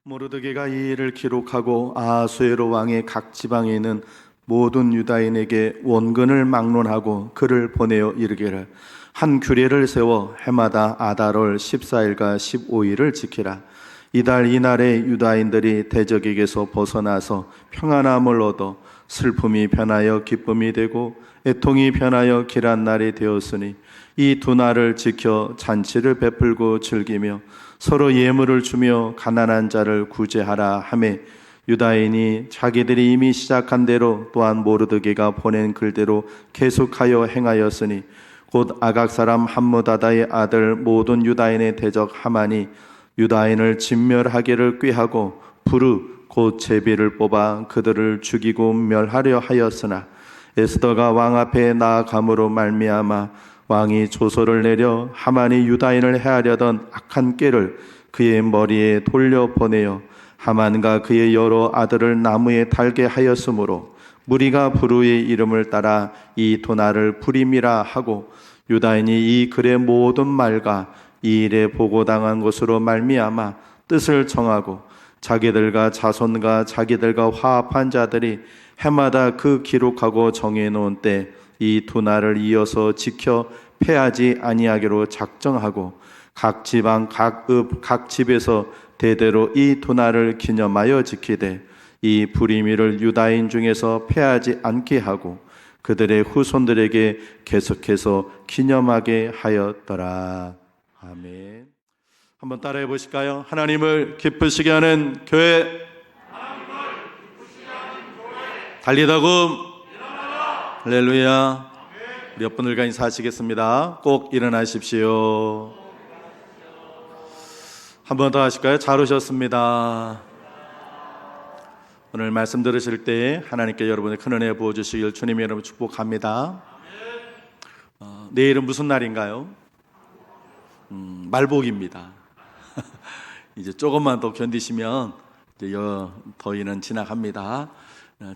모르드게가 이 일을 기록하고 아하수에로 왕의 각 지방에 있는 모든 유다인에게 원근을 막론하고 글을 보내어 이르기를 한 규례를 세워 해마다 아달월 14일과 15일을 지키라. 이달 이날에 유다인들이 대적에게서 벗어나서 평안함을 얻어 슬픔이 변하여 기쁨이 되고 애통이 변하여 길한 날이 되었으니 이 두 날을 지켜 잔치를 베풀고 즐기며 서로 예물을 주며 가난한 자를 구제하라 하매 유다인이 자기들이 이미 시작한 대로 또한 모르드게가 보낸 글대로 계속하여 행하였으니 곧 아각 사람 함므다다의 아들 모든 유다인의 대적 하만이 유다인을 진멸하기를 꾀하고 부르 곧 제비를 뽑아 그들을 죽이고 멸하려 하였으나 에스더가 왕 앞에 나아감으로 말미암아 왕이 조서를 내려 하만이 유다인을 해하려던 악한 꾀를 그의 머리에 돌려보내어 하만과 그의 여러 아들을 나무에 달게 하였으므로 무리가 부르의 이름을 따라 이 도날을 부림이라 하고 유다인이 이 글의 모든 말과 이 일에 보고당한 것으로 말미암아 뜻을 정하고 자기들과 자손과 자기들과 화합한 자들이 해마다 그 기록하고 정해놓은 때 이 두 날을 이어서 지켜 패하지 아니하기로 작정하고 각 지방 각 읍 각 집에서 대대로 이 두 날을 기념하여 지키되 이 불임일을 유다인 중에서 패하지 않게 하고 그들의 후손들에게 계속해서 기념하게 하였더라. 아멘. 한번 따라해 보실까요? 하나님을 기쁘시게 하는 교회, 달리다금, 할렐루야. 몇 분들과 인사하시겠습니다. 꼭 일어나십시오. 한 번 더 하실까요? 잘 오셨습니다. 오늘 말씀 들으실 때 하나님께 여러분의 큰 은혜 부어주시길 주님이 여러분 축복합니다. 내일은 무슨 날인가요? 말복입니다. 이제 조금만 더 견디시면 이제 더위는 지나갑니다.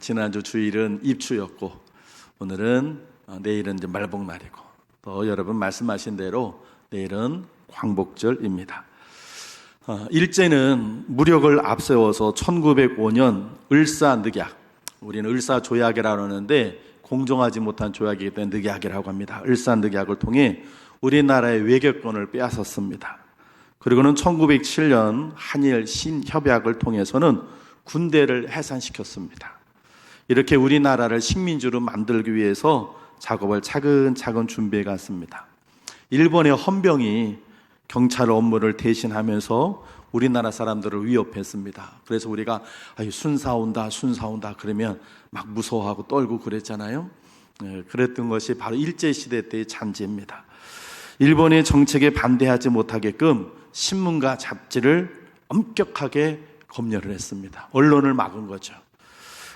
지난주 주일은 입추였고 오늘은 내일은 이제 말복날이고 또 여러분 말씀하신 대로 내일은 광복절입니다. 일제는 무력을 앞세워서 1905년 을사늑약, 우리는 을사조약이라고 하는데 공정하지 못한 조약이기 때문에 늑약이라고 합니다. 을사늑약을 통해 우리나라의 외교권을 빼앗았습니다. 그리고는 1907년 한일 신협약을 통해서는 군대를 해산시켰습니다. 이렇게 우리나라를 식민지로 만들기 위해서 작업을 차근차근 준비해 갔습니다. 일본의 헌병이 경찰 업무를 대신하면서 우리나라 사람들을 위협했습니다. 그래서 우리가 순사온다 그러면 막 무서워하고 떨고 그랬잖아요. 그랬던 것이 바로 일제시대 때의 잔재입니다. 일본의 정책에 반대하지 못하게끔 신문과 잡지를 엄격하게 검열을 했습니다. 언론을 막은 거죠.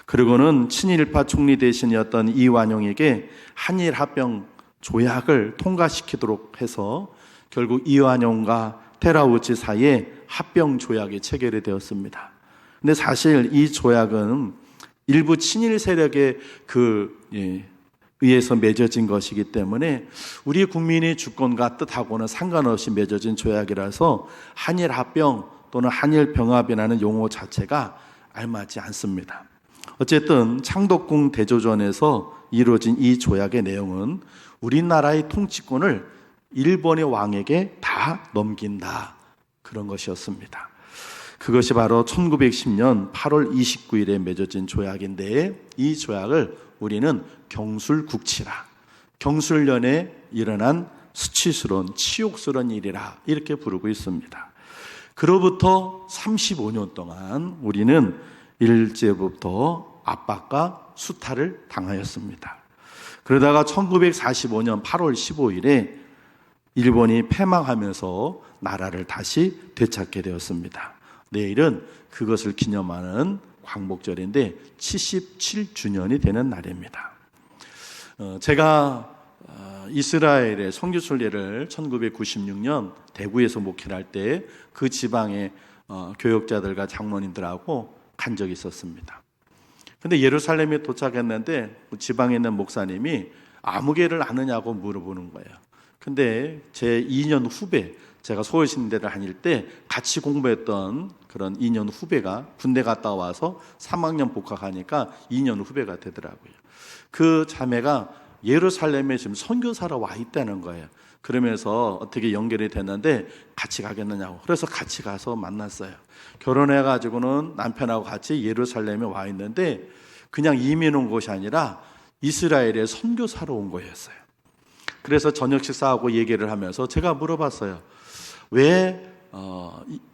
그리고는 친일파 총리 대신이었던 이완용에게 한일 합병 조약을 통과시키도록 해서 결국 이완용과 테라우치 사이에 합병 조약이 체결이 되었습니다. 근데 사실 이 조약은 일부 친일 세력의 의해서 맺어진 것이기 때문에 우리 국민의 주권과 뜻하고는 상관없이 맺어진 조약이라서 한일 합병 또는 한일 병합이라는 용어 자체가 알맞지 않습니다. 어쨌든 창덕궁 대조전에서 이루어진 이 조약의 내용은 우리나라의 통치권을 일본의 왕에게 다 넘긴다, 그런 것이었습니다. 그것이 바로 1910년 8월 29일에 맺어진 조약인데 이 조약을 우리는 경술국치라, 경술년에 일어난 수치스러운 치욕스러운 일이라 이렇게 부르고 있습니다. 그로부터 35년 동안 우리는 일제부터 압박과 수탈을 당하였습니다. 그러다가 1945년 8월 15일에 일본이 패망하면서 나라를 다시 되찾게 되었습니다. 내일은 그것을 기념하는 광복절인데 77주년이 되는 날입니다. 제가 이스라엘의 선교순례를 1996년 대구에서 목회를 할 때 그 지방의 교역자들과 장로님들하고 간 적이 있었습니다. 근데 예루살렘에 도착했는데 지방에 있는 목사님이 아무개를 아느냐고 물어보는 거예요. 근데 제 2년 후배 제가 서울신대를 다닐 때 같이 공부했던 그런 2년 후배가 군대 갔다 와서 3학년 복학하니까 2년 후배가 되더라고요. 그 자매가 예루살렘에 지금 선교사로 와 있다는 거예요. 그러면서 어떻게 연결이 됐는데 같이 가겠느냐고. 그래서 같이 가서 만났어요. 결혼해가지고는 남편하고 같이 예루살렘에 와 있는데 그냥 이민 온 곳이 아니라 이스라엘에 선교사로 온 거였어요. 그래서 저녁 식사하고 얘기를 하면서 제가 물어봤어요. 왜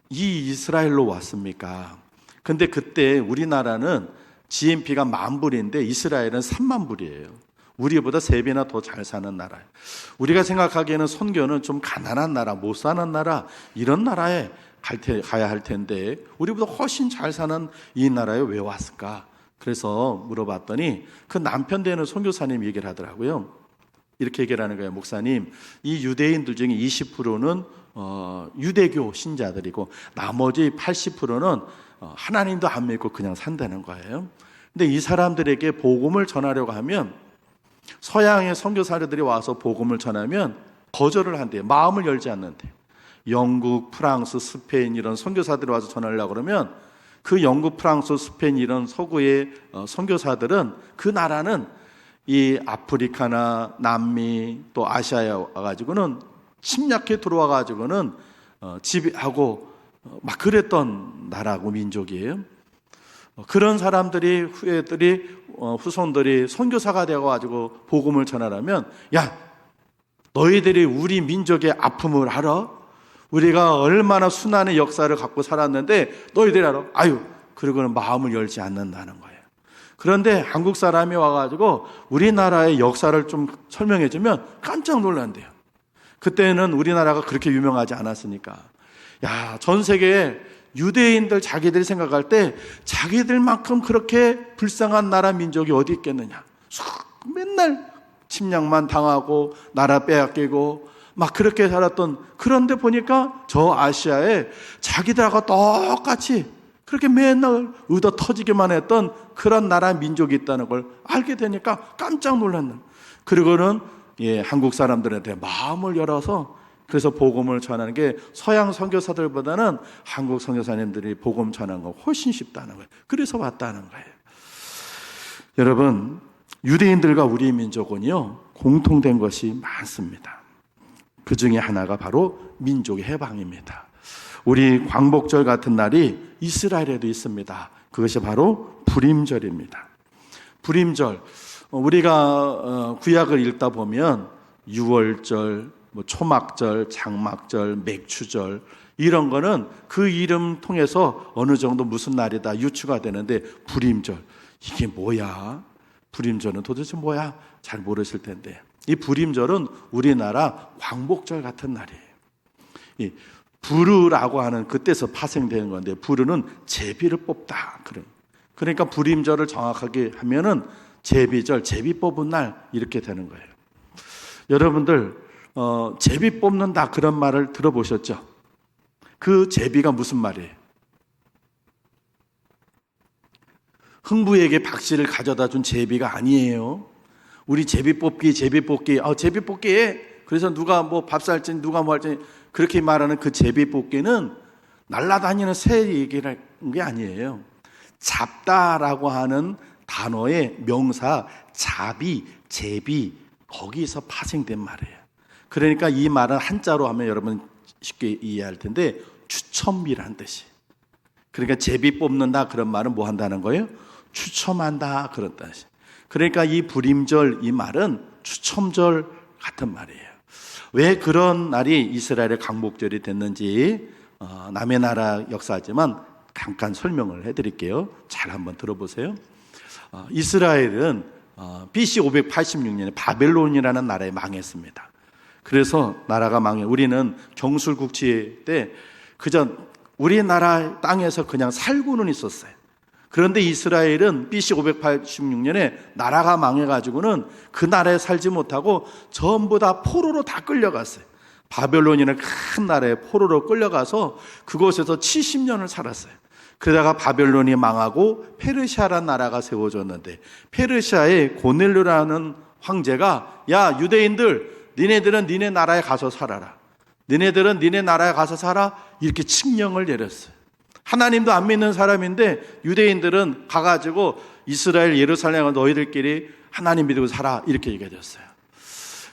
이 이스라엘로 왔습니까? 근데 그때 우리나라는 GNP가 10,000불인데 이스라엘은 30,000불이에요. 우리보다 3배나 더 잘 사는 나라예요. 우리가 생각하기에는 선교는 좀 가난한 나라, 못 사는 나라, 이런 나라에 가야 할 텐데 우리보다 훨씬 잘 사는 이 나라에 왜 왔을까? 그래서 물어봤더니 그 남편 되는 선교사님 얘기를 하더라고요. 이렇게 얘기를 하는 거예요. 목사님, 이 유대인들 중에 20%는 유대교 신자들이고 나머지 80%는 하나님도 안 믿고 그냥 산다는 거예요. 근데 이 사람들에게 복음을 전하려고 하면 서양의 선교사들이 와서 복음을 전하면 거절을 한대요. 마음을 열지 않는데. 영국, 프랑스, 스페인 이런 선교사들이 와서 전하려고 그러면 그 영국, 프랑스, 스페인 이런 서구의 선교사들은 그 나라는 이 아프리카나 남미 또 아시아에 와가지고는 침략해 들어와가지고는 지배하고 막 그랬던 나라고 민족이에요. 그런 사람들이 후손들이 선교사가 되어가지고 복음을 전하려면 야, 너희들이 우리 민족의 아픔을 알아? 우리가 얼마나 순환의 역사를 갖고 살았는데 너희들이 알아? 그러고는 마음을 열지 않는다는 거예요. 그런데 한국 사람이 와가지고 우리나라의 역사를 좀 설명해주면 깜짝 놀란대요. 그때는 우리나라가 그렇게 유명하지 않았으니까. 야, 전 세계에 유대인들 자기들이 생각할 때 자기들만큼 그렇게 불쌍한 나라 민족이 어디 있겠느냐. 맨날 침략만 당하고 나라 빼앗기고 막 그렇게 살았던, 그런데 보니까 저 아시아에 자기들하고 똑같이 그렇게 맨날 의도 터지기만 했던 그런 나라 민족이 있다는 걸 알게 되니까 깜짝 놀랐는. 그리고는 한국 사람들한테 마음을 열어서 그래서 복음을 전하는 게 서양 선교사들보다는 한국 선교사님들이 복음 전하는 거 훨씬 쉽다는 거예요. 그래서 왔다는 거예요. 여러분, 유대인들과 우리 민족은요 공통된 것이 많습니다. 그 중에 하나가 바로 민족의 해방입니다. 우리 광복절 같은 날이 이스라엘에도 있습니다. 그것이 바로 불임절입니다. 불임절, 우리가 구약을 읽다 보면 유월절, 초막절, 장막절, 맥추절 이런 거는 그 이름 통해서 어느 정도 무슨 날이다 유추가 되는데 불임절, 이게 뭐야? 불임절은 도대체 뭐야? 잘 모르실 텐데 이 불임절은 우리나라 광복절 같은 날이에요. 이 부르라고 하는 그때서 파생되는 건데 부르는 제비를 뽑다. 그러니까 불임절을 정확하게 하면은 제비절, 제비 뽑은 날 이렇게 되는 거예요. 여러분들 제비 뽑는다 그런 말을 들어보셨죠? 그 제비가 무슨 말이에요? 흥부에게 박씨를 가져다 준 제비가 아니에요. 우리 제비 뽑기 해. 그래서 누가 뭐 밥 살지 누가 뭐 할지 그렇게 말하는 그 제비 뽑기는 날아다니는 새 얘기를 한 게 아니에요. 잡다라고 하는 단어의 명사 잡이, 제비 거기서 파생된 말이에요. 그러니까 이 말은 한자로 하면 여러분 쉽게 이해할 텐데 추첨이라는 뜻이. 그러니까 제비 뽑는다 그런 말은 뭐 한다는 거예요? 추첨한다 그런 뜻이. 그러니까 이 불임절 이 말은 추첨절 같은 말이에요. 왜 그런 날이 이스라엘의 광복절이 됐는지 남의 나라 역사지만 잠깐 설명을 해드릴게요. 잘 한번 들어보세요. 이스라엘은 BC 586년에 바벨론이라는 나라에 망했습니다. 그래서 나라가 망해. 우리는 정술국치 때 그저 우리나라 땅에서 그냥 살고는 있었어요. 그런데 이스라엘은 BC 586년에 나라가 망해가지고는 그 나라에 살지 못하고 전부 다 포로로 다 끌려갔어요. 바벨론이라는 큰 나라에 포로로 끌려가서 그곳에서 70년을 살았어요. 그러다가 바벨론이 망하고 페르시아라는 나라가 세워졌는데 페르시아의 고넬료라는 황제가 야 유대인들 니네들은 니네 나라에 가서 살아라. 너네들은 너네 나라에 가서 살아. 이렇게 칙령을 내렸어요. 하나님도 안 믿는 사람인데 유대인들은 가가지고 이스라엘 예루살렘은 너희들끼리 하나님 믿고 살아. 이렇게 얘기해줬어요.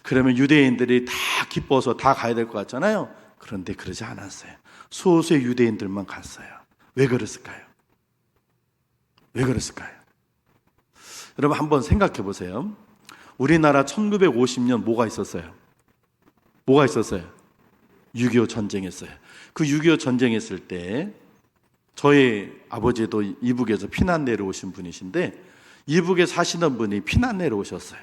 그러면 유대인들이 다 기뻐서 다 가야 될 것 같잖아요. 그런데 그러지 않았어요. 소수의 유대인들만 갔어요. 왜 그랬을까요? 왜 그랬을까요? 여러분 한번 생각해 보세요. 우리나라 1950년 뭐가 있었어요? 뭐가 있었어요? 6.25 전쟁했어요. 그 6.25 전쟁했을 때 저희 아버지도 이북에서 피난 내려오신 분이신데 이북에 사시는 분이 피난 내려오셨어요.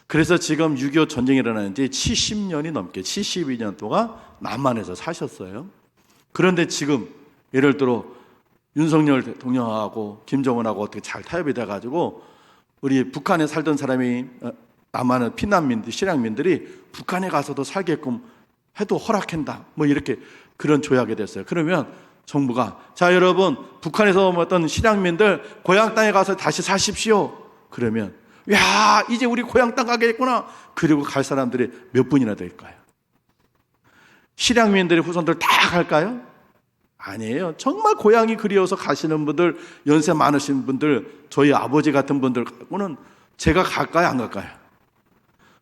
그래서 지금 6.25 전쟁이 일어나는 지 70년이 넘게 72년 동안 남한에서 사셨어요. 그런데 지금 예를 들어 윤석열 대통령하고 김정은하고 어떻게 잘 타협이 돼가지고 우리 북한에 살던 사람이 남한은 피난민들, 실향민들이 북한에 가서도 살게끔 해도 허락한다. 뭐 이렇게 그런 조약이 됐어요. 그러면 정부가 자 여러분 북한에서 어떤 실향민들 고향 땅에 가서 다시 사십시오. 그러면 야 이제 우리 고향 땅 가겠구나. 그리고 갈 사람들이 몇 분이나 될까요? 실향민들의 후손들 다 갈까요? 아니에요. 정말 고향이 그리워서 가시는 분들, 연세 많으신 분들, 저희 아버지 같은 분들 갖고는 제가 갈까요? 안 갈까요?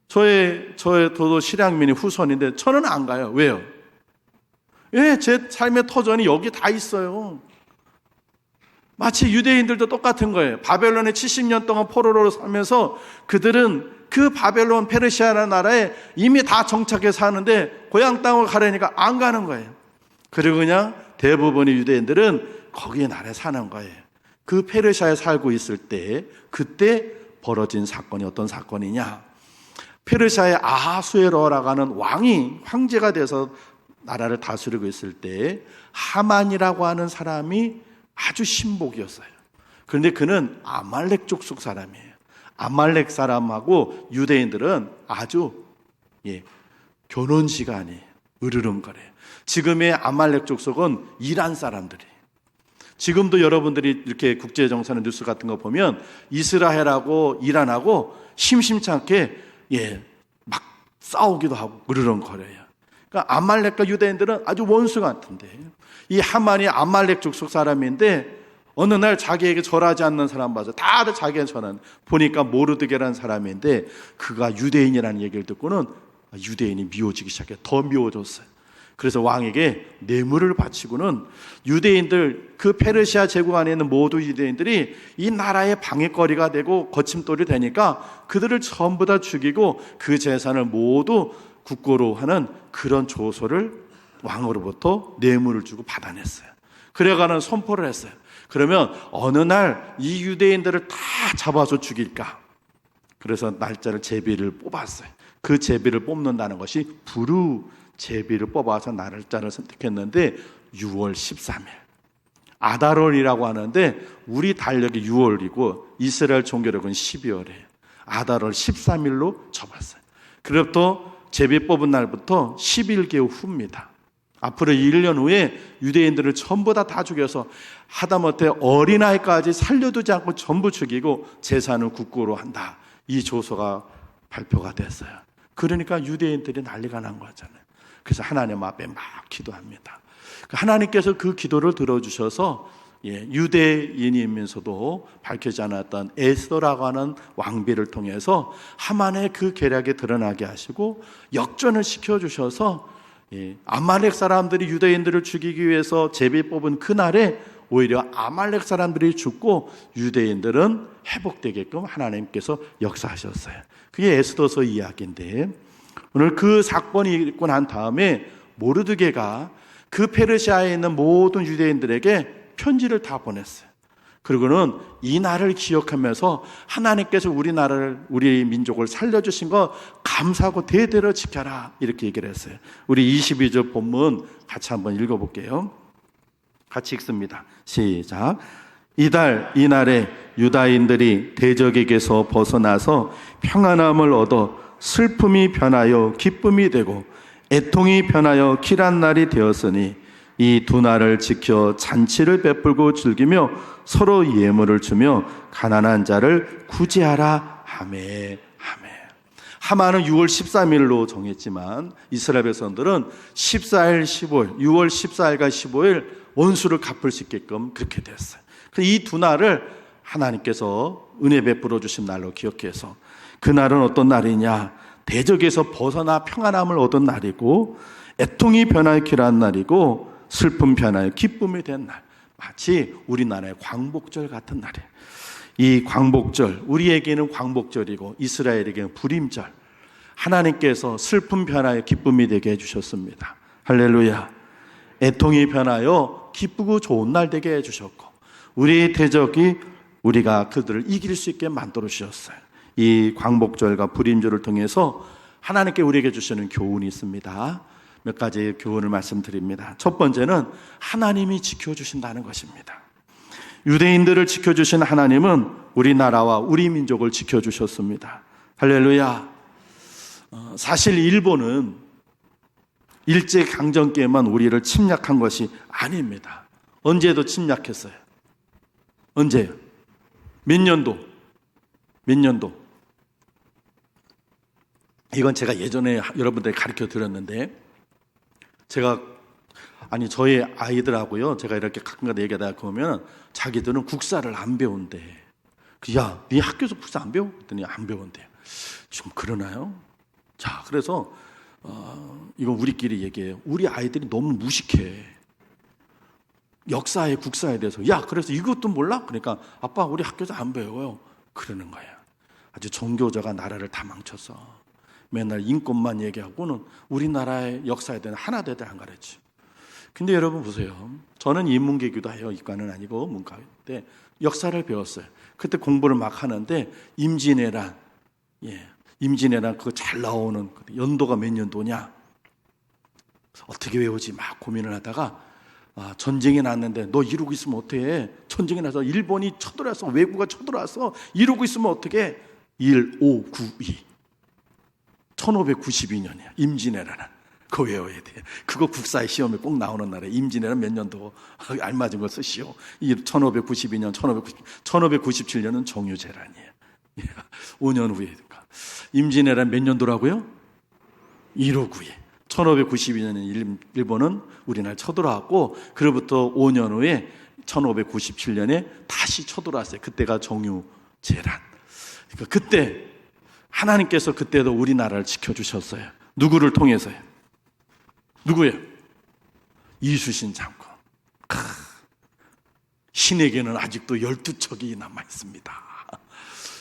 저도 실향민의 후손인데 저는 안 가요. 왜요? 예, 제 삶의 터전이 여기 다 있어요. 마치 유대인들도 똑같은 거예요. 바벨론에 70년 동안 포로로 살면서 그들은 그 바벨론 페르시아라는 나라에 이미 다 정착해 사는데 고향 땅을 가려니까 안 가는 거예요. 그리고 그냥 대부분의 유대인들은 거기에 나라에 사는 거예요. 그 페르시아에 살고 있을 때 그때 벌어진 사건이 어떤 사건이냐? 페르시아의 아하수에로라고 하는 왕이 황제가 돼서 나라를 다스리고 있을 때 하만이라고 하는 사람이 아주 신복이었어요. 그런데 그는 아말렉 족속 사람이에요. 아말렉 사람하고 유대인들은 아주 결혼 시간이 으르렁거려요. 지금의 아말렉 족속은 이란 사람들이에요. 지금도 여러분들이 이렇게 국제정세나 뉴스 같은 거 보면 이스라엘하고 이란하고 심심치 않게 막 싸우기도 하고 으르렁거려요. 그러니까 아말렉과 유대인들은 아주 원수 같은데 이 하만이 아말렉 족속 사람인데 어느 날 자기에게 절하지 않는 사람 봐서 다들 자기에게 절하는 보니까 모르드게라는 사람인데 그가 유대인이라는 얘기를 듣고는 유대인이 미워지기 시작해 더 미워졌어요. 그래서 왕에게 뇌물을 바치고는 유대인들 그 페르시아 제국 안에 있는 모든 유대인들이 이 나라의 방해거리가 되고 거침돌이 되니까 그들을 전부 다 죽이고 그 재산을 모두 국고로 하는 그런 조서를 왕으로부터 뇌물을 주고 받아냈어요. 그래가는 선포를 했어요. 그러면 어느 날 이 유대인들을 다 잡아서 죽일까? 그래서 날짜를 제비를 뽑았어요. 그 제비를 뽑는다는 것이 부르 제비를 뽑아서 날짜를 선택했는데 6월 13일 아달월이라고 하는데 우리 달력이 6월이고 이스라엘 종교력은 12월이에요. 아달월 13일로 접었어요. 그로부터 제비 뽑은 날부터 11개월 후입니다. 앞으로 1년 후에 유대인들을 전부 다 죽여서 하다못해 어린아이까지 살려두지 않고 전부 죽이고 재산을 국고로 한다. 이 조서가 발표가 됐어요. 그러니까 유대인들이 난리가 난 거잖아요. 그래서 하나님 앞에 막 기도합니다. 하나님께서 그 기도를 들어주셔서 유대인이면서도 밝혀지지 않았던 에스더라고 하는 왕비를 통해서 하만의 그 계략이 드러나게 하시고 역전을 시켜주셔서 아말렉 사람들이 유대인들을 죽이기 위해서 제비 뽑은 그날에 오히려 아말렉 사람들이 죽고 유대인들은 회복되게끔 하나님께서 역사하셨어요. 그게 에스더서 이야기인데 오늘 그 사건이 있고 난 다음에 모르드게가 그 페르시아에 있는 모든 유대인들에게 편지를 다 보냈어요. 그리고는 이 날을 기억하면서 하나님께서 우리나라를 우리 민족을 살려주신 거 감사하고 대대로 지켜라 이렇게 얘기를 했어요. 우리 22절 본문 같이 한번 읽어볼게요. 같이 읽습니다. 시작. 이달 이날에 유다인들이 대적에게서 벗어나서 평안함을 얻어 슬픔이 변하여 기쁨이 되고 애통이 변하여 길한 날이 되었으니 이 두 날을 지켜 잔치를 베풀고 즐기며 서로 예물을 주며 가난한 자를 구제하라 하매. 하마는 6월 13일로 정했지만 이스라엘 백성들은 14일, 15일, 6월 14일과 15일 원수를 갚을 수 있게끔 그렇게 됐어요. 이 두 날을 하나님께서 은혜 베풀어 주신 날로 기억해서, 그날은 어떤 날이냐? 대적에서 벗어나 평안함을 얻은 날이고, 애통이 변화의 길한 날이고, 슬픔 변화의 기쁨이 된 날, 마치 우리나라의 광복절 같은 날이에요. 이 광복절, 우리에게는 광복절이고 이스라엘에게는 불임절, 하나님께서 슬픔 변화의 기쁨이 되게 해주셨습니다. 할렐루야. 애통이 변하여 기쁘고 좋은 날 되게 해주셨고, 우리의 대적이 우리가 그들을 이길 수 있게 만들어 주셨어요. 이 광복절과 불임절을 통해서 하나님께 우리에게 주시는 교훈이 있습니다. 몇 가지 교훈을 말씀드립니다. 첫 번째는 하나님이 지켜주신다는 것입니다. 유대인들을 지켜주신 하나님은 우리나라와 우리 민족을 지켜주셨습니다. 할렐루야. 사실 일본은 일제강점기에만 우리를 침략한 것이 아닙니다. 언제도 침략했어요. 언제요? 몇 년도? 이건 제가 예전에 여러분들에게 가르쳐 드렸는데, 저희 아이들하고요, 제가 이렇게 가끔가다 얘기하다 보면 자기들은 국사를 안 배운대. 야, 네 학교에서 국사 안 배워? 그랬더니 안 배운대. 좀 그러나요? 자, 그래서 이건 우리끼리 얘기해요. 우리 아이들이 너무 무식해. 역사에, 국사에 대해서. 야, 그래서 이것도 몰라? 그러니까 아빠, 우리 학교에서 안 배워요. 그러는 거야. 아주 종교자가 나라를 다 망쳤어. 맨날 인권만 얘기하고는 우리나라의 역사에 대한 하나도 안 가르치. 근데 여러분 보세요. 저는 인문계기도 해요. 이과는 아니고 문과인데 역사를 배웠어요. 그때 공부를 막 하는데 임진왜란 그거 잘 나오는 연도가 몇 년도냐? 어떻게 외우지? 막 고민을 하다가 전쟁이 났는데 너 이러고 있으면 어떡해? 전쟁이 나서 일본이 쳐들어왔어. 외구가 쳐들어왔어. 이러고 있으면 어떡해? 1592 1592년이야. 임진왜란은. 그거 외워야 돼. 그거 국사의 시험에 꼭 나오는 날에 임진왜란 몇 년도 알맞은 거 쓰시오. 1592년, 1597년은 정유재란이에요. 5년 후에. 임진왜란 몇 년도라고요? 1592. 1592년에 일본은 우리나라 쳐들어왔고, 그로부터 5년 후에 1597년에 다시 쳐들어왔어요. 그때가 정유재란. 그러니까 그때 하나님께서 그때도 우리나라를 지켜주셨어요. 누구를 통해서요? 누구예요? 이순신 장군. 신에게는 아직도 12척이 남아있습니다.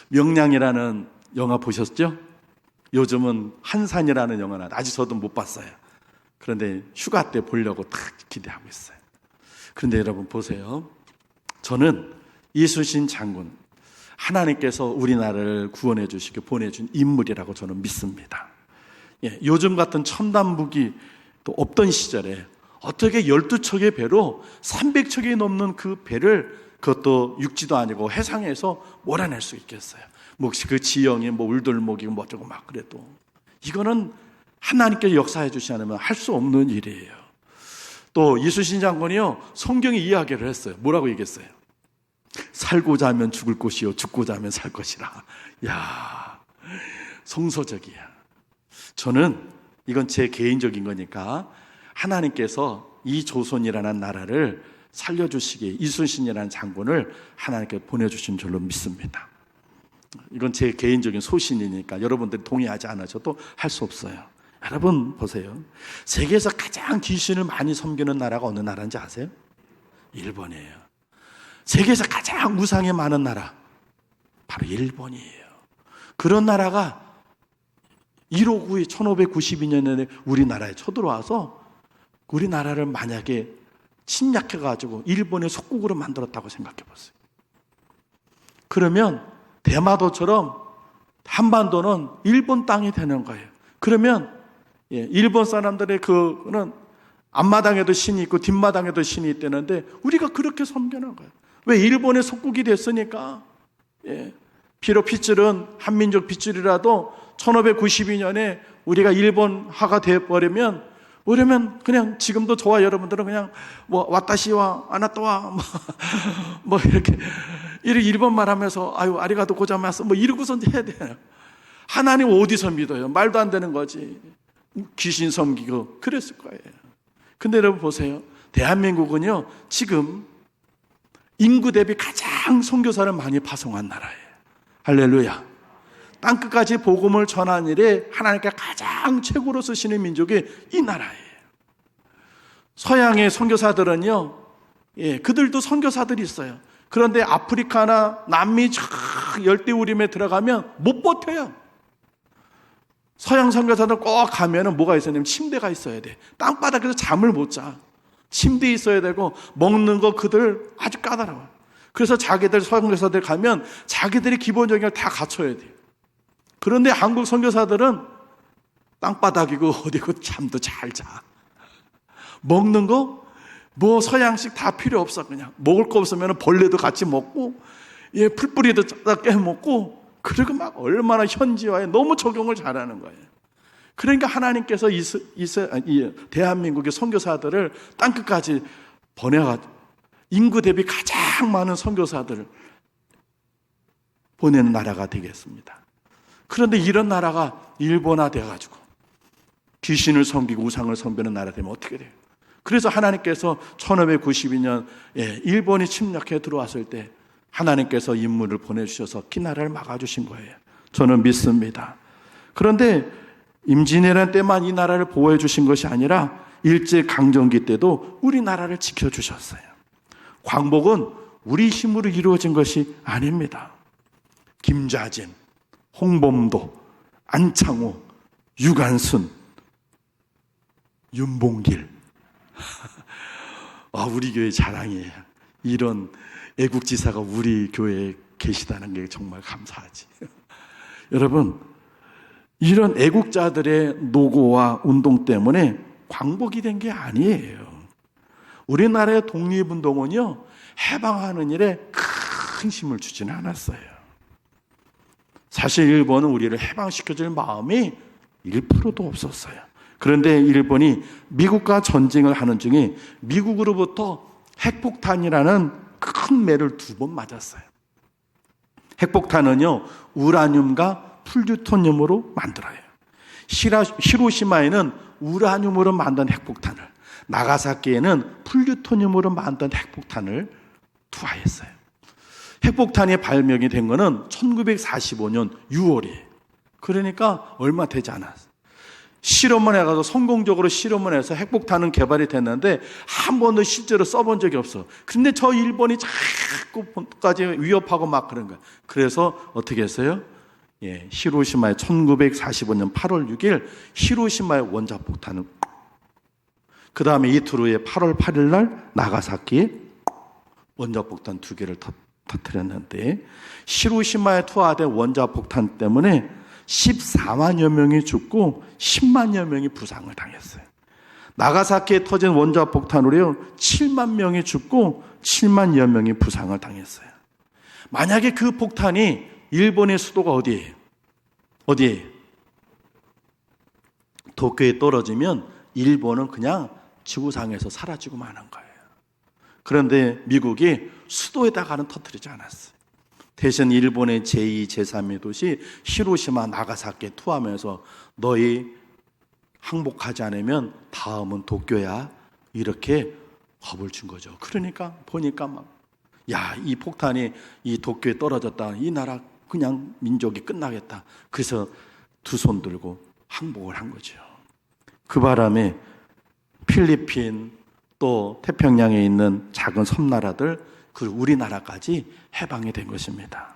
명량이라는 영화 보셨죠? 요즘은 한산이라는 영화는 아직 저도 못 봤어요. 그런데 휴가 때 보려고 딱 기대하고 있어요. 그런데 여러분 보세요. 저는 이순신 장군, 하나님께서 우리나라를 구원해 주시게 보내준 인물이라고 저는 믿습니다. 요즘 같은 첨단 무기 또 없던 시절에 어떻게 12척의 배로 300척이 넘는 그 배를, 그것도 육지도 아니고 해상에서 몰아낼 수 있겠어요? 혹시 그 지형이 울돌목이고 어쩌고 막 그래도 이거는 하나님께서 역사해 주시지 않으면 할 수 없는 일이에요. 또 이순신 장군이요, 성경에 이야기를 했어요. 뭐라고 얘기했어요? 살고자 하면 죽을 것이요, 죽고자 하면 살 것이라. 야, 성서적이야. 저는 이건 제 개인적인 거니까 하나님께서 이 조선이라는 나라를 살려주시기에 이순신이라는 장군을 하나님께 보내주신 줄로 믿습니다. 이건 제 개인적인 소신이니까 여러분들이 동의하지 않으셔도 할 수 없어요. 여러분 보세요. 세계에서 가장 귀신을 많이 섬기는 나라가 어느 나라인지 아세요? 일본이에요. 세계에서 가장 우상이 많은 나라, 바로 일본이에요. 그런 나라가 1592, 1592년에 우리나라에 쳐들어와서 우리나라를 만약에 침략해가지고 일본의 속국으로 만들었다고 생각해 보세요. 그러면 대마도처럼 한반도는 일본 땅이 되는 거예요. 그러면 일본 사람들의 그는 앞마당에도 신이 있고 뒷마당에도 신이 있다는데 우리가 그렇게 섬기는 거예요. 왜? 일본의 속국이 됐으니까. 비록 핏줄은 한민족 핏줄이라도 1592년에 우리가 일본화가 되어버리면 그냥 지금도 저와 여러분들은 그냥 와타시와 아나타와 이렇게 일본말 하면서 아유 아리가또 고자마스 이러고서 해야 돼요. 하나님 어디서 믿어요? 말도 안 되는 거지. 귀신 섬기고 그랬을 거예요. 근데 여러분 보세요. 대한민국은요, 지금 인구 대비 가장 선교사를 많이 파송한 나라예요. 할렐루야. 땅끝까지 복음을 전한 일에 하나님께 가장 최고로 쓰시는 민족이 이 나라예요. 서양의 선교사들은요, 그들도 선교사들이 있어요. 그런데 아프리카나 남미 열대우림에 들어가면 못 버텨요. 서양 선교사들 꼭 가면은 뭐가 있어야 되냐면 침대가 있어야 돼. 땅바닥에서 잠을 못 자. 침대 있어야 되고 먹는 거 그들 아주 까다로워. 그래서 자기들 선교사들 가면 자기들이 기본적인 걸 다 갖춰야 돼요. 그런데 한국 선교사들은 땅바닥이고 어디고 잠도 잘 자. 먹는 거 뭐 서양식 다 필요 없어. 그냥 먹을 거 없으면 벌레도 같이 먹고 풀뿌리도 깨 먹고, 그리고 막 얼마나 현지화에 너무 적용을 잘하는 거예요. 그러니까 하나님께서 대한민국의 선교사들을 땅끝까지 보내가지고 인구 대비 가장 많은 선교사들을 보내는 나라가 되겠습니다. 그런데 이런 나라가 일본화 돼가지고 귀신을 섬기고 우상을 섬기는 나라 되면 어떻게 돼요? 그래서 하나님께서 1592년 일본이 침략해 들어왔을 때 하나님께서 인물을 보내주셔서 그 나라를 막아주신 거예요. 저는 믿습니다. 그런데 임진왜란 때만 이 나라를 보호해 주신 것이 아니라 일제강점기 때도 우리나라를 지켜주셨어요. 광복은 우리 힘으로 이루어진 것이 아닙니다. 김좌진, 홍범도, 안창호, 유관순, 윤봉길, 우리 교회 자랑이에요. 이런 애국지사가 우리 교회에 계시다는 게 정말 감사하지. 여러분, 이런 애국자들의 노고와 운동 때문에 광복이 된 게 아니에요. 우리나라의 독립운동은요, 해방하는 일에 큰 힘을 주지는 않았어요. 사실 일본은 우리를 해방시켜줄 마음이 1%도 없었어요. 그런데 일본이 미국과 전쟁을 하는 중에 미국으로부터 핵폭탄이라는 큰 매를 2번 맞았어요. 핵폭탄은요, 우라늄과 플루토늄으로 만들어요. 히로시마에는 우라늄으로 만든 핵폭탄을, 나가사키에는 플루토늄으로 만든 핵폭탄을 투하했어요. 핵폭탄이 발명이 된 거는 1945년 6월이에요. 그러니까 얼마 되지 않았어요. 실험을 해가지고 성공적으로 실험을 해서 핵폭탄은 개발이 됐는데 한 번도 실제로 써본 적이 없어. 근데 저 일본이 자꾸까지 위협하고 막 그런 거야. 그래서 어떻게 했어요? 히로시마에 1945년 8월 6일 히로시마의 원자폭탄을, 그 다음에 이틀 후에 8월 8일 날 나가사키에 원자폭탄 2개를 터뜨렸는데, 히로시마에 투하된 원자폭탄 때문에 14만여 명이 죽고 10만여 명이 부상을 당했어요. 나가사키에 터진 원자폭탄으로요 7만 명이 죽고 7만여 명이 부상을 당했어요. 만약에 그 폭탄이 일본의 수도가 어디예요? 도쿄에 떨어지면 일본은 그냥 지구상에서 사라지고 마는 거예요. 그런데 미국이 수도에다가는 터뜨리지 않았어요. 대신 일본의 제2, 제3의 도시 히로시마, 나가사키에 투하하면서 너희 항복하지 않으면 다음은 도쿄야, 이렇게 겁을 준 거죠. 그러니까 보니까 이 폭탄이 이 도쿄에 떨어졌다, 이 나라 그냥 민족이 끝나겠다. 그래서 두 손 들고 항복을 한 거죠. 그 바람에 필리핀, 또 태평양에 있는 작은 섬나라들, 그리고 우리나라까지 해방이 된 것입니다.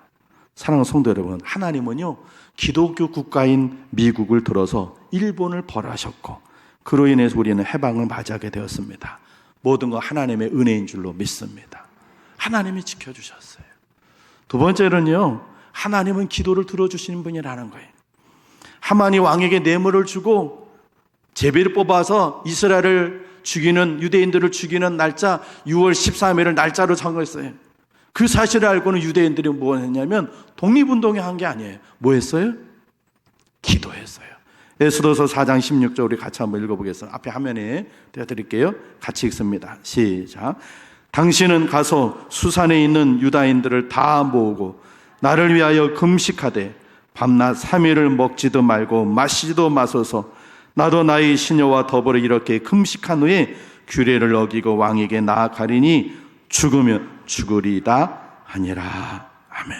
사랑하는 성도 여러분, 하나님은요 기독교 국가인 미국을 들어서 일본을 벌하셨고, 그로 인해서 우리는 해방을 맞이하게 되었습니다. 모든 건 하나님의 은혜인 줄로 믿습니다. 하나님이 지켜주셨어요. 두 번째는요, 하나님은 기도를 들어주시는 분이라는 거예요. 하만이 왕에게 뇌물을 주고 제비를 뽑아서 이스라엘을 죽이는, 유대인들을 죽이는 날짜 6월 13일을 날짜로 정했어요. 그 사실을 알고는 유대인들이 뭐 했냐면 독립운동에 한 게 아니에요. 뭐 했어요? 기도했어요. 에스더서 4장 16절 우리 같이 한번 읽어보겠습니다. 앞에 화면에 띄워드릴게요. 같이 읽습니다. 시작. 당신은 가서 수산에 있는 유다인들을 다 모으고 나를 위하여 금식하되 밤낮 3일을 먹지도 말고 마시지도 마소서. 나도 나의 시녀와 더불어 이렇게 금식한 후에 규례를 어기고 왕에게 나아가리니 죽으면 죽으리다 하니라. 아멘.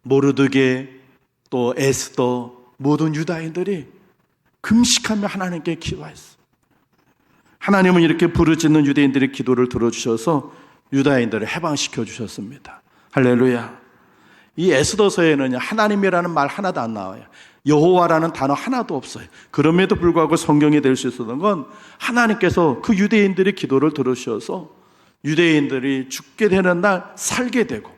모르드게 또 에스더 모든 유다인들이 금식하며 하나님께 기도했어. 하나님은 이렇게 부르짖는 유대인들의 기도를 들어주셔서 유다인들을 해방시켜 주셨습니다. 할렐루야. 이 에스더서에는 하나님이라는 말 하나도 안 나와요. 여호와라는 단어 하나도 없어요. 그럼에도 불구하고 성경이 될 수 있었던 건 하나님께서 그 유대인들의 기도를 들으셔서 유대인들이 죽게 되는 날 살게 되고,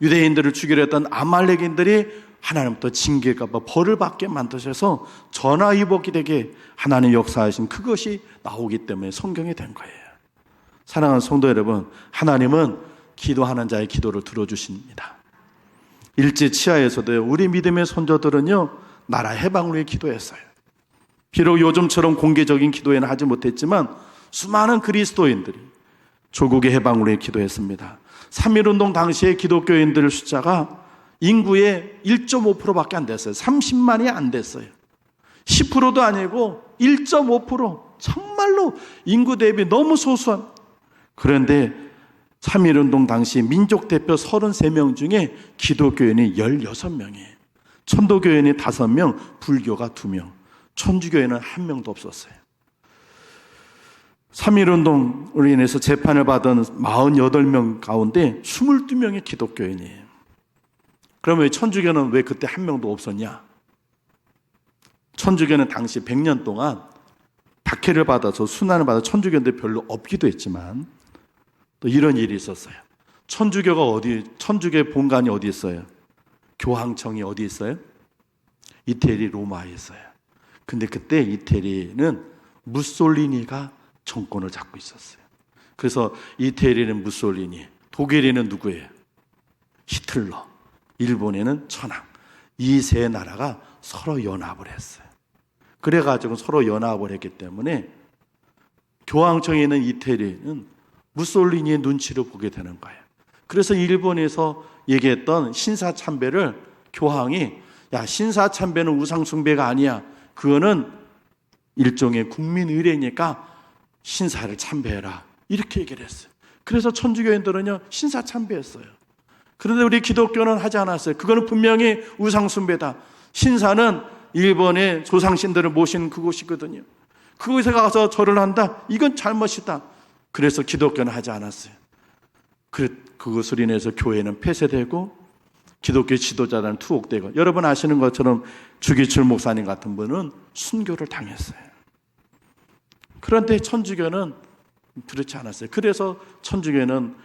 유대인들을 죽이려 했던 아말렉인들이 하나님부터 징계가 벌을 받게 만드셔서 전화위복이 되게 하나님 역사하신 그것이 나오기 때문에 성경이 된 거예요. 사랑하는 성도 여러분, 하나님은 기도하는 자의 기도를 들어주십니다. 일제 치하에서도 우리 믿음의 선조들은요, 나라 해방을 위해 기도했어요. 비록 요즘처럼 공개적인 기도회는 하지 못했지만 수많은 그리스도인들이 조국의 해방을 위해 기도했습니다. 3.1운동 당시에 기독교인들 숫자가 인구의 1.5%밖에 안 됐어요. 30만이 안 됐어요. 10%도 아니고 1.5%, 정말로 인구 대비 너무 소수한. 그런데 3.1운동 당시 민족대표 33명 중에 기독교인이 16명이에요. 천도교인이 5명, 불교가 2명, 천주교인은 1명도 없었어요. 3.1운동으로 인해서 재판을 받은 48명 가운데 22명이 기독교인이에요. 그러면 천주교는 왜 그때 1명도 없었냐? 천주교는 당시 100년 동안 박해를 받아서 순환을 받아 천주교인데 별로 없기도 했지만 또 이런 일이 있었어요. 천주교의 본관이 어디 있어요? 교황청이 어디 있어요? 이태리 로마에 있어요. 근데 그때 이태리는 무솔리니가 정권을 잡고 있었어요. 그래서 이태리는 무솔리니, 독일에는 누구예요? 히틀러, 일본에는 천황. 이 세 나라가 서로 연합을 했어요. 그래가지고 서로 연합을 했기 때문에 교황청에 있는 이태리는 무솔리니의 눈치를 보게 되는 거예요. 그래서 일본에서 얘기했던 신사참배를 교황이, 야, 신사참배는 우상숭배가 아니야. 그거는 일종의 국민의례니까 신사를 참배해라. 이렇게 얘기를 했어요. 그래서 천주교인들은요, 신사참배했어요. 그런데 우리 기독교는 하지 않았어요. 그거는 분명히 우상숭배다. 신사는 일본의 조상신들을 모신 그곳이거든요. 그곳에 가서 절을 한다. 이건 잘못이다. 그래서 기독교는 하지 않았어요. 그것으로 인해서 교회는 폐쇄되고 기독교 지도자들은 투옥되고, 여러분 아시는 것처럼 주기철 목사님 같은 분은 순교를 당했어요. 그런데 천주교는 그렇지 않았어요. 그래서 천주교는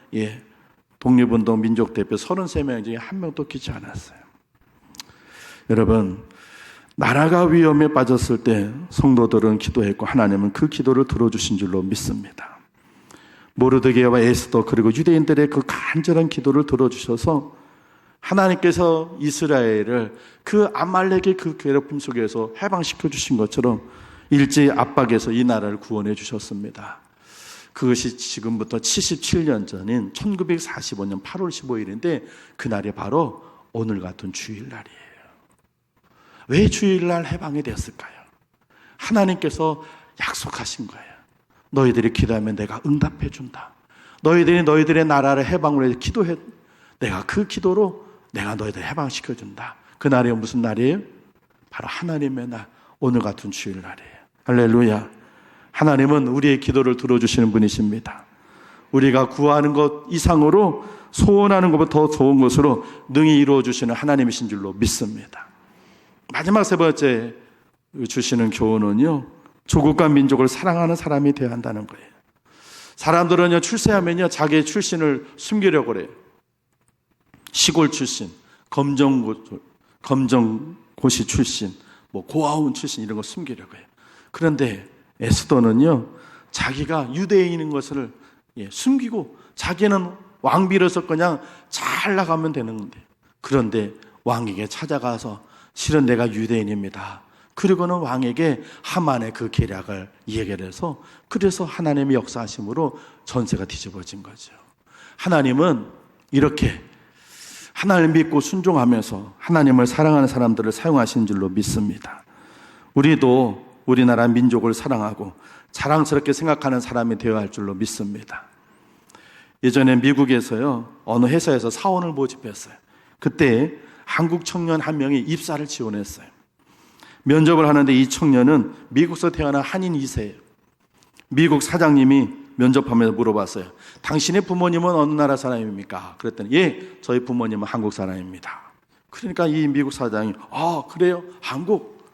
독립운동 민족대표 33명 중에 1명도 기지 않았어요. 여러분, 나라가 위험에 빠졌을 때 성도들은 기도했고 하나님은 그 기도를 들어주신 줄로 믿습니다. 모르드게와 에스더 그리고 유대인들의 그 간절한 기도를 들어주셔서 하나님께서 이스라엘을 그 아말렉의 그 괴롭힘 속에서 해방시켜 주신 것처럼 일제의 압박에서 이 나라를 구원해 주셨습니다. 그것이 지금부터 77년 전인 1945년 8월 15일인데 그날이 바로 오늘 같은 주일날이에요. 왜 주일날 해방이 됐을까요? 하나님께서 약속하신 거예요. 너희들이 기도하면 내가 응답해 준다. 너희들의 나라를 해방을 해서 기도해. 내가 그 기도로 내가 너희들 해방시켜 준다. 그 날이 무슨 날이에요? 바로 하나님의 날, 오늘 같은 주일날이에요. 할렐루야. 하나님은 우리의 기도를 들어주시는 분이십니다. 우리가 구하는 것 이상으로 소원하는 것보다 더 좋은 것으로 능히 이루어주시는 하나님이신 줄로 믿습니다. 마지막 세 번째 주시는 교훈은요, 조국과 민족을 사랑하는 사람이 되어야 한다는 거예요. 사람들은요, 출세하면요, 자기의 출신을 숨기려고 그래요. 시골 출신, 검정고시 출신, 고아원 출신 이런 거 숨기려고 해요. 그런데 에스더는요, 자기가 유대인인 것을 숨기고 자기는 왕비로서 그냥 잘 나가면 되는 건데, 그런데 왕에게 찾아가서 실은 내가 유대인입니다. 그리고는 왕에게 하만의 그 계략을 얘기를 해서, 그래서 하나님의 역사하심으로 전세가 뒤집어진 거죠. 하나님은 이렇게 하나님을 믿고 순종하면서 하나님을 사랑하는 사람들을 사용하시는 줄로 믿습니다. 우리도 우리나라 민족을 사랑하고 자랑스럽게 생각하는 사람이 되어야 할 줄로 믿습니다. 예전에 미국에서요, 어느 회사에서 사원을 모집했어요. 그때 한국 청년 한 명이 입사를 지원했어요. 면접을 하는데 이 청년은 미국에서 태어난 한인 2세예요. 미국 사장님이 면접하면서 물어봤어요. 당신의 부모님은 어느 나라 사람입니까? 그랬더니 예, 저희 부모님은 한국 사람입니다. 그러니까 이 미국 사장이 그래요? 한국?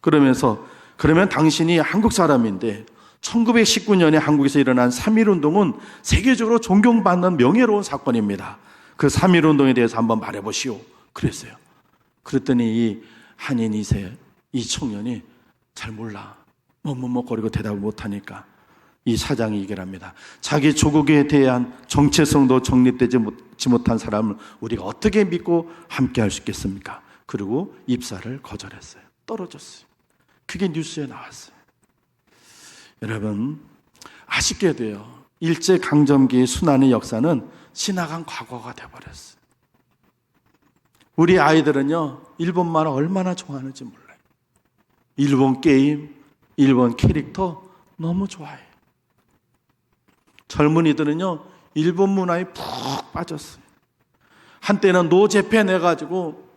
그러면서 그러면 당신이 한국 사람인데 1919년에 한국에서 일어난 3.1운동은 세계적으로 존경받는 명예로운 사건입니다. 그 3.1운동에 대해서 한번 말해보시오. 그랬어요. 그랬더니 이 한인 2세 이 청년이 잘 몰라. 거리고 대답을 못하니까 이 사장이 얘기를 합니다. 자기 조국에 대한 정체성도 정립되지 못한 사람을 우리가 어떻게 믿고 함께 할 수 있겠습니까? 그리고 입사를 거절했어요. 떨어졌어요. 그게 뉴스에 나왔어요. 여러분, 아쉽게도요, 일제강점기의 순환의 역사는 지나간 과거가 되어버렸어요. 우리 아이들은요, 일본 만화 얼마나 좋아하는지 몰라요. 일본 게임, 일본 캐릭터 너무 좋아해요. 젊은이들은요, 일본 문화에 푹 빠졌어요. 한때는 노제팬 해가지고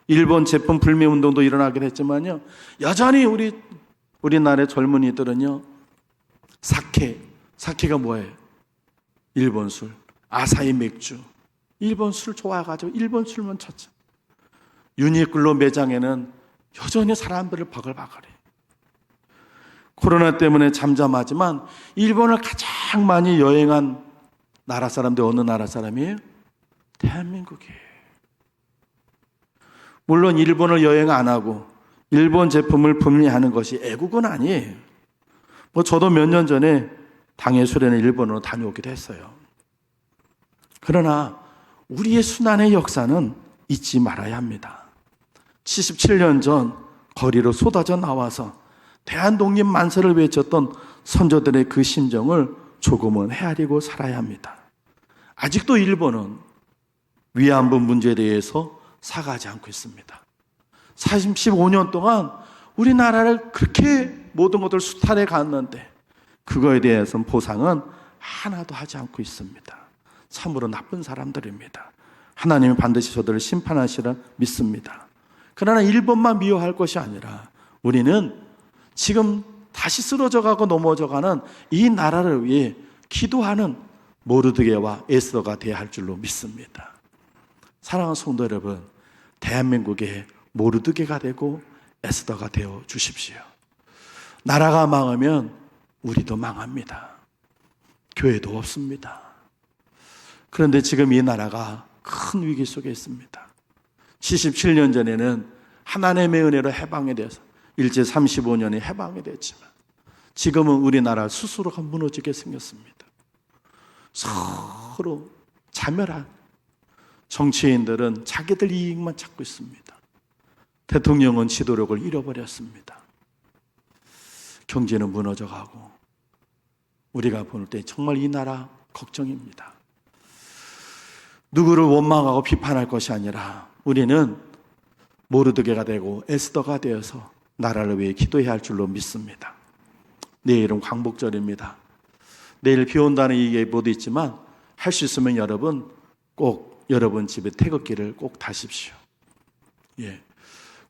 일본 제품 불매 운동도 일어나긴 했지만요, 여전히 우리나라의 젊은이들은요, 사케가 뭐예요? 일본 술, 아사히 맥주, 일본 술 좋아해가지고 일본 술만 찾죠. 유니클로 매장에는 여전히 사람들을 바글바글해요. 코로나 때문에 잠잠하지만 일본을 가장 많이 여행한 나라 사람들 어느 나라 사람이에요? 대한민국이에요. 물론 일본을 여행 안 하고 일본 제품을 불매하는 것이 애국은 아니에요. 저도 몇 년 전에 당해 수련회 일본으로 다녀오기도 했어요. 그러나 우리의 순환의 역사는 잊지 말아야 합니다. 77년 전 거리로 쏟아져 나와서 대한독립 만세를 외쳤던 선조들의 그 심정을 조금은 헤아리고 살아야 합니다. 아직도 일본은 위안부 문제에 대해서 사과하지 않고 있습니다. 45년 동안 우리나라를 그렇게 모든 것을 수탈해 갔는데 그거에 대해서는 보상은 하나도 하지 않고 있습니다. 참으로 나쁜 사람들입니다. 하나님이 반드시 저들을 심판하시라 믿습니다. 그러나 일본만 미워할 것이 아니라 우리는 지금 다시 쓰러져가고 넘어져가는 이 나라를 위해 기도하는 모르드게와 에스더가 되어야 할 줄로 믿습니다. 사랑하는 성도 여러분, 대한민국의 모르드게가 되고 에스더가 되어 주십시오. 나라가 망하면 우리도 망합니다. 교회도 없습니다. 그런데 지금 이 나라가 큰 위기 속에 있습니다. 77년 전에는 하나님의 은혜로 해방에 대해서 일제 35년에 해방이 됐지만 지금은 우리나라 스스로가 무너지게 생겼습니다. 서로 자멸한 정치인들은 자기들 이익만 찾고 있습니다. 대통령은 지도력을 잃어버렸습니다. 경제는 무너져가고 우리가 볼 때 정말 이 나라 걱정입니다. 누구를 원망하고 비판할 것이 아니라 우리는 모르드게가 되고 에스더가 되어서 나라를 위해 기도해야 할 줄로 믿습니다. 내일은 광복절입니다. 내일 비 온다는 예보도 있지만 할 수 있으면 여러분 꼭 여러분 집에 태극기를 꼭 다십시오.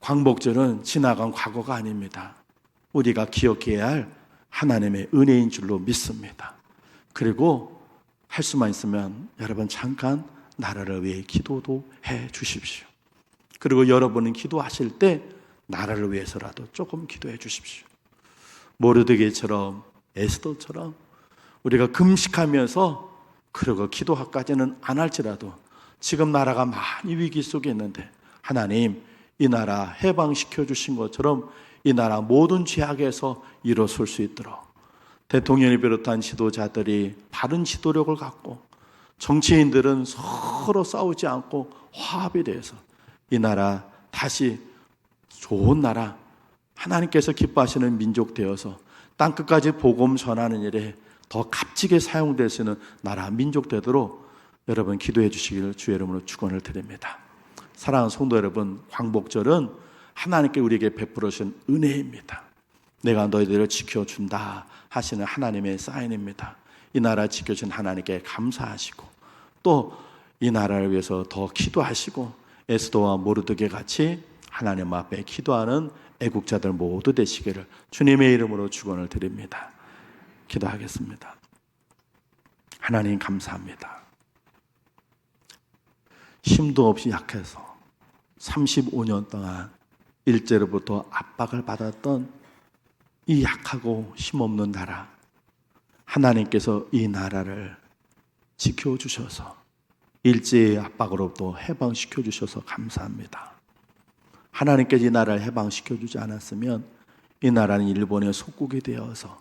광복절은 지나간 과거가 아닙니다. 우리가 기억해야 할 하나님의 은혜인 줄로 믿습니다. 그리고 할 수만 있으면 여러분 잠깐 나라를 위해 기도도 해 주십시오. 그리고 여러분은 기도하실 때 나라를 위해서라도 조금 기도해 주십시오. 모르드게처럼 에스더처럼 우리가 금식하면서 그리고 기도까지는 안 할지라도 지금 나라가 많이 위기 속에 있는데 하나님 이 나라 해방시켜 주신 것처럼 이 나라 모든 죄악에서 일어설 수 있도록 대통령을 비롯한 지도자들이 바른 지도력을 갖고 정치인들은 서로 싸우지 않고 화합에 대해서 이 나라 다시 좋은 나라 하나님께서 기뻐하시는 민족 되어서 땅끝까지 복음 전하는 일에 더 값지게 사용될 수 있는 나라 민족 되도록 여러분 기도해 주시기를 주의 이름으로 축원을 드립니다. 사랑하는 성도 여러분, 광복절은 하나님께 우리에게 베풀어 주신 은혜입니다. 내가 너희들을 지켜준다 하시는 하나님의 사인입니다. 이 나라 지켜준 하나님께 감사하시고 또 이 나라를 위해서 더 기도하시고 에스더와 모르드게 같이 하나님 앞에 기도하는 애국자들 모두 되시기를 주님의 이름으로 축원을 드립니다. 기도하겠습니다. 하나님 감사합니다. 힘도 없이 약해서 35년 동안 일제로부터 압박을 받았던 이 약하고 힘없는 나라, 하나님께서 이 나라를 지켜주셔서 일제의 압박으로부터 해방시켜 주셔서 감사합니다. 하나님께서 이 나라를 해방시켜 주지 않았으면 이 나라는 일본의 속국이 되어서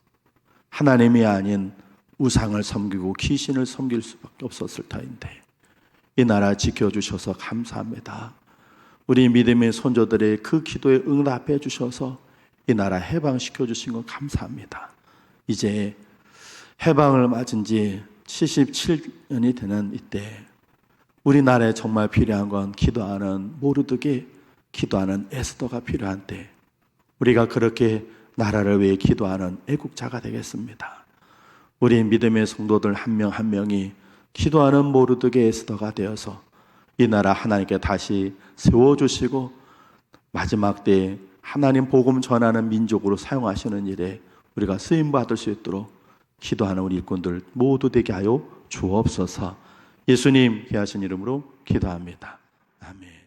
하나님이 아닌 우상을 섬기고 귀신을 섬길 수밖에 없었을 터인데 이 나라 지켜주셔서 감사합니다. 우리 믿음의 손조들의 그 기도에 응답해 주셔서 이 나라 해방시켜 주신 것 감사합니다. 이제 해방을 맞은 지 77년이 되는 이때 우리나라에 정말 필요한 건 기도하는 모르드게, 기도하는 에스더가 필요한 때 우리가 그렇게 나라를 위해 기도하는 애국자가 되겠습니다. 우리 믿음의 성도들 한 명 한 명이 기도하는 모르드게 에스더가 되어서 이 나라 하나님께 다시 세워주시고 마지막 때에 하나님 복음 전하는 민족으로 사용하시는 일에 우리가 쓰임받을 수 있도록 기도하는 우리 일꾼들 모두 되게 하여 주옵소서. 예수님 귀하신 이름으로 기도합니다. 아멘.